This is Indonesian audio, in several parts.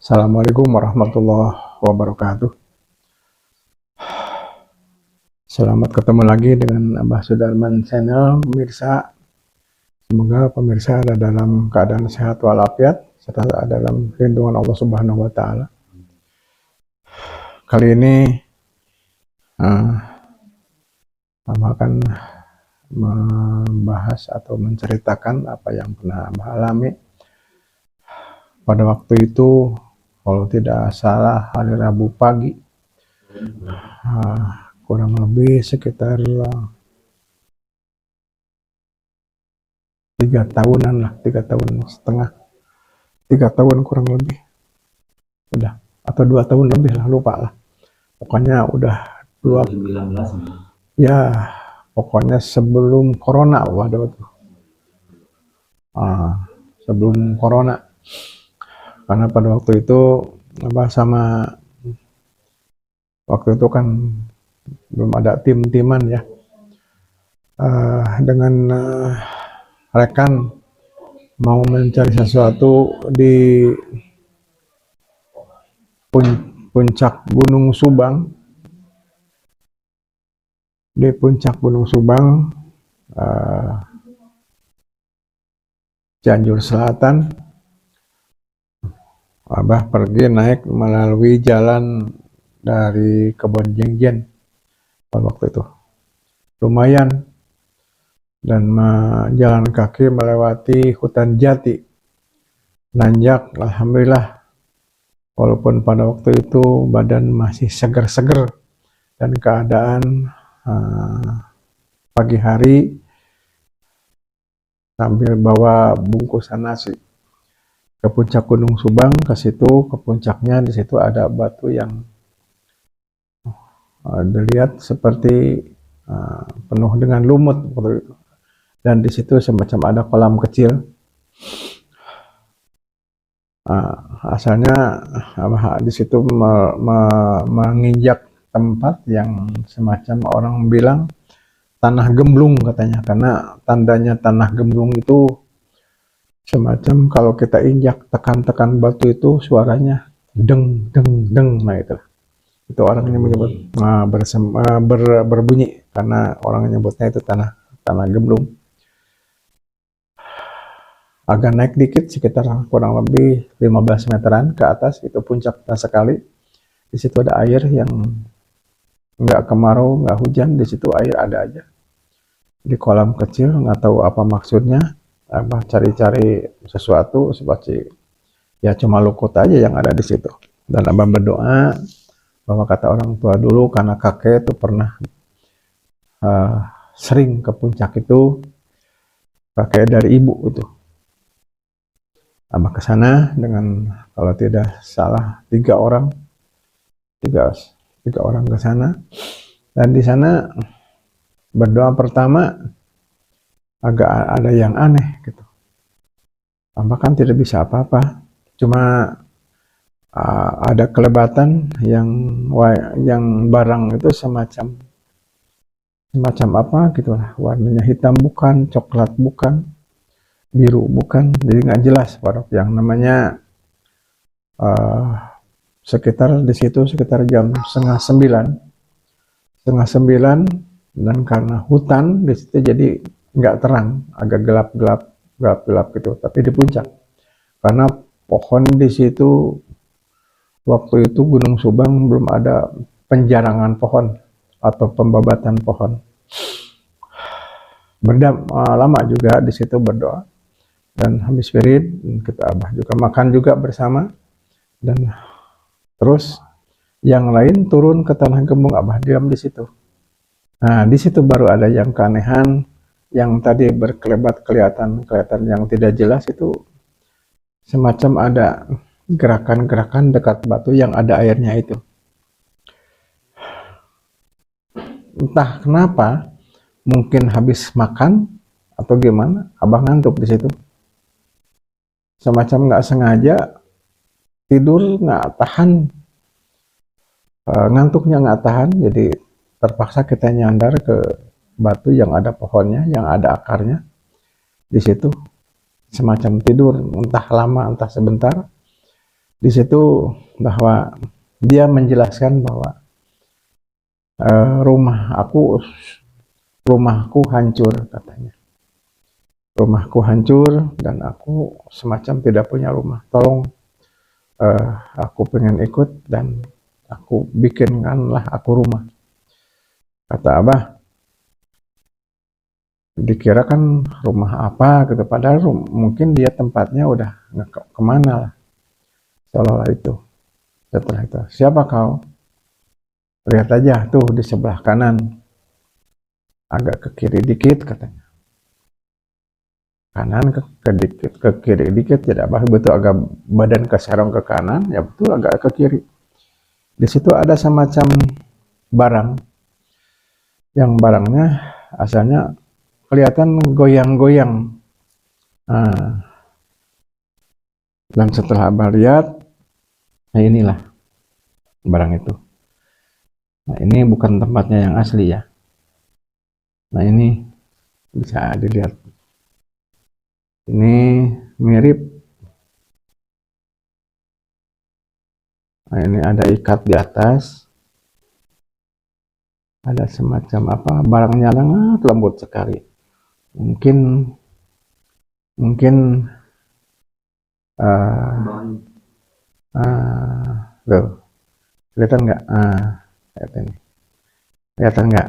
Assalamualaikum warahmatullahi wabarakatuh. Selamat ketemu lagi dengan Abah Sudarman Channel, pemirsa. Semoga pemirsa ada dalam keadaan sehat walafiat serta dalam lindungan Allah Subhanahu wa Ta'ala. Kali ini Abah akan membahas atau menceritakan apa yang pernah Abah alami pada waktu itu, kalau tidak salah hari Rabu pagi, kurang lebih sekitar 3 tahunan lah, 3 tahun setengah, 3 tahun kurang lebih, udah, atau 2 tahun lebih lah, lupa lah. Pokoknya udah 2019 ya, pokoknya sebelum corona, waduh, sebelum corona. Karena pada waktu itu Abah sama waktu itu kan belum ada tim-timan ya, dengan rekan mau mencari sesuatu di puncak Gunung Subang, Cianjur Selatan. Abah pergi naik melalui jalan dari Kebon Jengjen pada waktu itu, lumayan, dan jalan kaki melewati hutan jati, nanjak, alhamdulillah. Walaupun pada waktu itu badan masih seger-seger dan keadaan pagi hari, sambil bawa bungkusan nasi ke puncak Gunung Subang. Ke situ, ke puncaknya, di situ ada batu yang dilihat seperti penuh dengan lumut, dan di situ semacam ada kolam kecil. Asalnya di situ menginjak tempat yang semacam orang bilang tanah gemblung katanya, karena tandanya tanah gemblung itu semacam kalau kita injak, tekan-tekan batu itu suaranya deng deng deng. Nah itu orang yang menyebut berbunyi, karena orang menyebutnya itu tanah gemblung. Agak naik dikit, sekitar kurang lebih 15 meteran ke atas, itu puncaknya sekali. Di situ ada air yang nggak kemarau, nggak hujan, di situ air ada aja. Di kolam kecil, nggak tahu apa maksudnya. Abah cari-cari sesuatu seperti ya cuma lukut aja yang ada di situ. Dan Abah berdoa bahwa kata orang tua dulu, karena kakek itu pernah sering ke puncak itu, kakek dari ibu itu. Abah ke sana dengan, kalau tidak salah, 3 orang ke sana. Dan di sana berdoa pertama agak ada yang aneh gitu. Abah kan tidak bisa apa-apa, cuma ada kelebatan yang barang itu semacam apa gitulah, warnanya hitam bukan, coklat bukan, biru bukan, jadi nggak jelas. Pada yang namanya sekitar di situ sekitar jam setengah 9, dan karena hutan di situ jadi nggak terang, agak gelap gitu. Tapi di puncak, karena pohon di situ waktu itu Gunung Subang belum ada penjarangan pohon atau pembabatan pohon. Lama juga di situ berdoa, dan habis wirid kita Abah juga makan juga bersama, dan terus yang lain turun ke tanah gembung, Abah diam di situ. Nah, di situ baru ada yang keanehan, yang tadi berkelebat kelihatan yang tidak jelas itu, semacam ada gerakan-gerakan dekat batu yang ada airnya itu. Entah kenapa, mungkin habis makan atau gimana, Abah ngantuk di situ. Semacam nggak sengaja tidur nggak tahan, ngantuknya nggak tahan, jadi terpaksa kita nyandar ke batu yang ada pohonnya, yang ada akarnya. Di situ semacam tidur, entah lama entah sebentar. Di situ bahwa dia menjelaskan bahwa rumahku hancur katanya. Rumahku hancur dan aku semacam tidak punya rumah. Tolong, aku pengen ikut dan aku bikinkanlah aku rumah. Kata Abah, dikira kan rumah apa gitu. Padahal mungkin dia tempatnya udah kemana lah. Seolah-olah itu. Setelah itu, siapa kau? Lihat aja tuh di sebelah kanan. Agak ke kiri dikit katanya. Kanan ke kiri dikit, tidak apa betul agak badan keserong ke kanan, ya betul agak ke kiri. Di situ ada semacam barang, yang barangnya asalnya kelihatan goyang-goyang. Nah, dan setelah Abah lihat, nah inilah barang itu. Nah ini bukan tempatnya yang asli ya. Nah ini bisa dilihat. Ini mirip. Nah ini ada ikat di atas. Ada semacam apa, barangnya sangat lembut sekali. Mungkin loh, kelihatan nggak? Kelihatan nggak?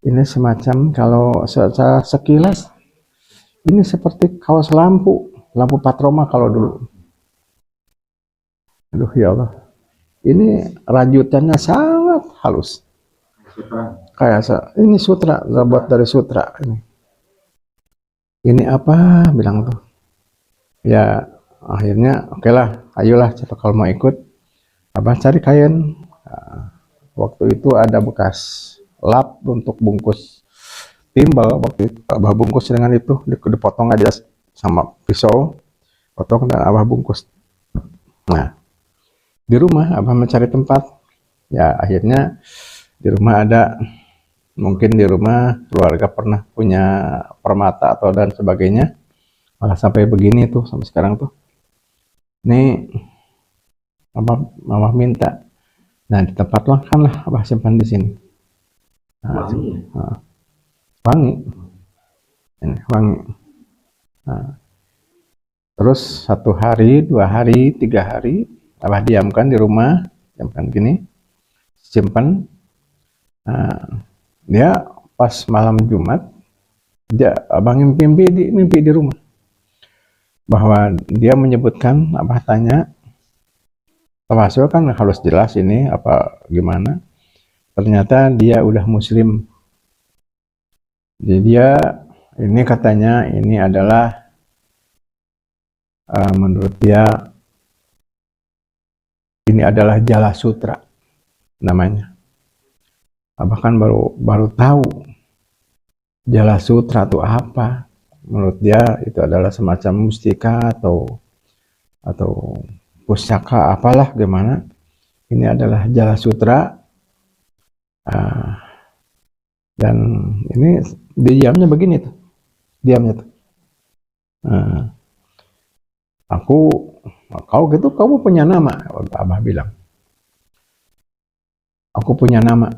Ini semacam, kalau secara sekilas ini seperti kaos lampu patroma kalau dulu. Aduh ya Allah, ini rajutannya sangat halus. Kayak ini sutra, terbuat dari sutra. Ini apa? Bilang tuh. Ya akhirnya oke lah, ayolah coba kalau mau ikut. Abah cari kain. Waktu itu ada bekas lap untuk bungkus timbal. Waktu itu Abah bungkus dengan itu, dipotong aja sama pisau, potong dan Abah bungkus. Nah di rumah Abah mencari tempat. Ya akhirnya di rumah ada, mungkin di rumah keluarga pernah punya permata atau dan sebagainya, malah sampai begini tuh sampai sekarang tuh. Ini Abah minta. Nah di tempat kan lah Abah simpan di sini. Nah, wangi. Ini wangi. Nah, terus 1 hari, 2 hari, 3 hari Abah diamkan di rumah, diamkan gini, simpan. Nah, dia pas malam Jumat, Abah mimpi di rumah bahwa dia menyebutkan, Abah tanya, termasuk kan harus jelas ini apa gimana. Ternyata dia udah muslim. Jadi dia ini katanya ini adalah menurut dia ini adalah Jala Sutra namanya. Abah kan baru tahu Jala Sutra itu apa. Menurut dia itu adalah semacam mustika atau pusaka apalah gimana. Ini adalah Jala Sutra. Dan ini diamnya begini tuh, diamnya tuh. Kalau gitu kamu punya nama, Abah bilang. Aku punya nama.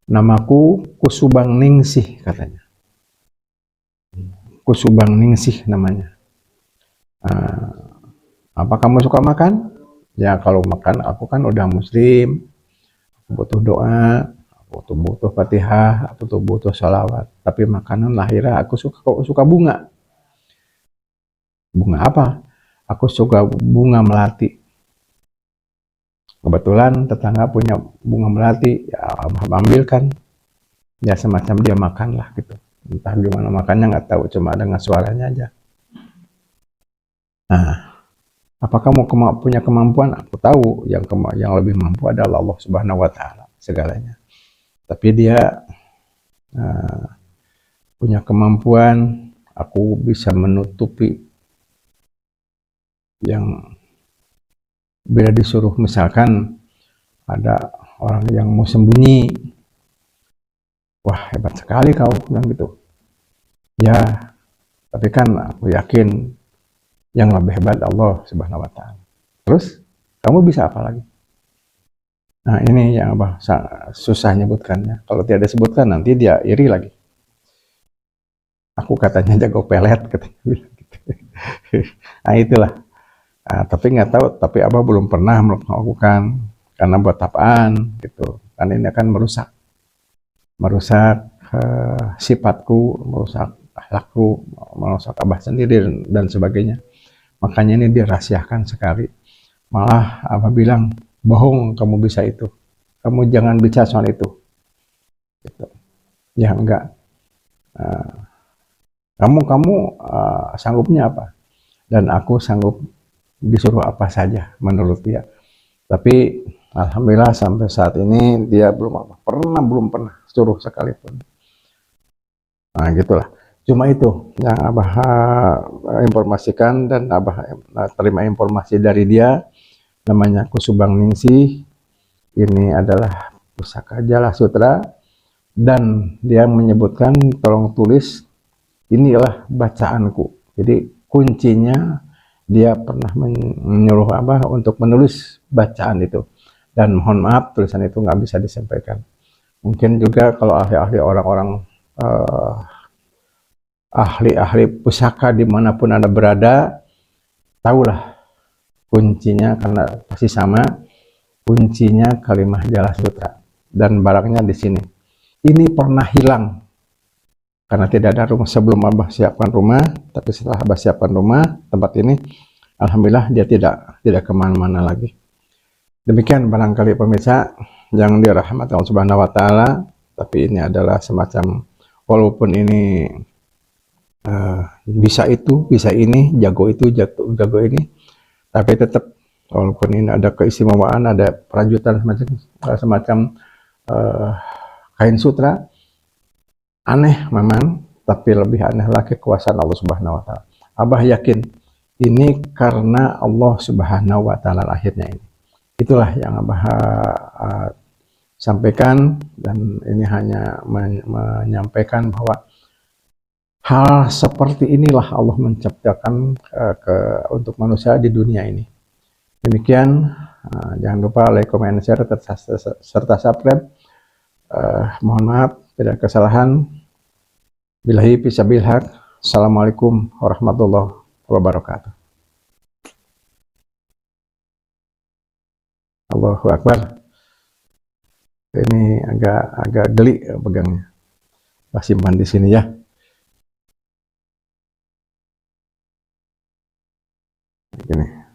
Namaku Kusubang Ningsih katanya. Kusubang Ningsih namanya. Apa kamu suka makan? Ya kalau makan aku kan udah muslim, aku butuh doa, aku butuh Fatihah, aku butuh salawat. Tapi makanan lahirah aku suka bunga. Bunga apa? Aku suka bunga melati. Kebetulan tetangga punya bunga melati, ya Abah ambilkan. Ya semacam dia makan lah gitu. Entah gimana makannya nggak tahu, cuma dengan suaranya aja. Nah, apa kamu punya kemampuan? Aku tahu yang lebih mampu adalah Allah Subhanahu Wa Taala segalanya. Tapi dia punya kemampuan, aku bisa menutupi yang bila disuruh, misalkan ada orang yang mau sembunyi, wah hebat sekali kau bilang gitu. Ya, tapi kan aku yakin yang lebih hebat Allah Subhanahu wa taala. Terus kamu bisa apa lagi? Nah, ini yang apa susah nyebutkannya. Kalau tidak disebutkan nanti dia iri lagi. Aku katanya jago pelet katanya bilang gitu. Nah, itulah. Nah, tapi nggak tahu, tapi Abah belum pernah melakukan karena buat apaan gitu. Kan ini akan merusak sifatku, merusak akhlakku, merusak Abah sendiri dan sebagainya. Makanya ini dirahasiakan sekali. Malah Abah bilang, bohong kamu bisa itu. Kamu jangan bicara soal itu. Gitu. Ya enggak. Kamu sanggupnya apa? Dan aku sanggup disuruh apa saja menurut dia. Tapi alhamdulillah sampai saat ini dia belum pernah suruh sekalipun. Nah, gitulah. Cuma itu yang Abah informasikan dan Abah terima informasi dari dia. Namanya Kusubang Ningsih. Ini adalah pusaka Jala Sutra dan dia menyebutkan tolong tulis inilah bacaanku. Jadi kuncinya dia pernah menyuruh Abah untuk menulis bacaan itu. Dan mohon maaf tulisan itu nggak bisa disampaikan. Mungkin juga kalau ahli-ahli orang-orang ahli-ahli pusaka dimanapun Anda berada, tahulah kuncinya karena pasti sama. Kuncinya kalimah Jala Sutra dan barangnya di sini. Ini pernah hilang karena tidak ada rumah sebelum Abah siapkan rumah, tapi setelah Abah siapkan rumah tempat ini, alhamdulillah dia tidak kemana-mana lagi. Demikian barangkali pemirsa yang dirahmati Allah Subhanahu wa taala, tapi ini adalah semacam walaupun ini bisa itu, bisa ini, jago itu, jago ini, tapi tetap walaupun ini ada keistimewaan, ada perajutan semacam kain sutra, aneh memang, tapi lebih aneh lagi kekuasaan Allah Subhanahu wa taala. Abah yakin ini karena Allah Subhanahu wa taala lahirnya ini. Itulah yang Abah sampaikan, dan ini hanya menyampaikan bahwa hal seperti inilah Allah menciptakan untuk manusia di dunia ini. Demikian, jangan lupa like, comment, share, serta subscribe. Mohon maaf, tidak kesalahan. Billahi fisabil haq. Assalamualaikum warahmatullahi wabarakatuh. Allahu Akbar. Ini agak geli pegangnya. Simpan di sini ya. Gini.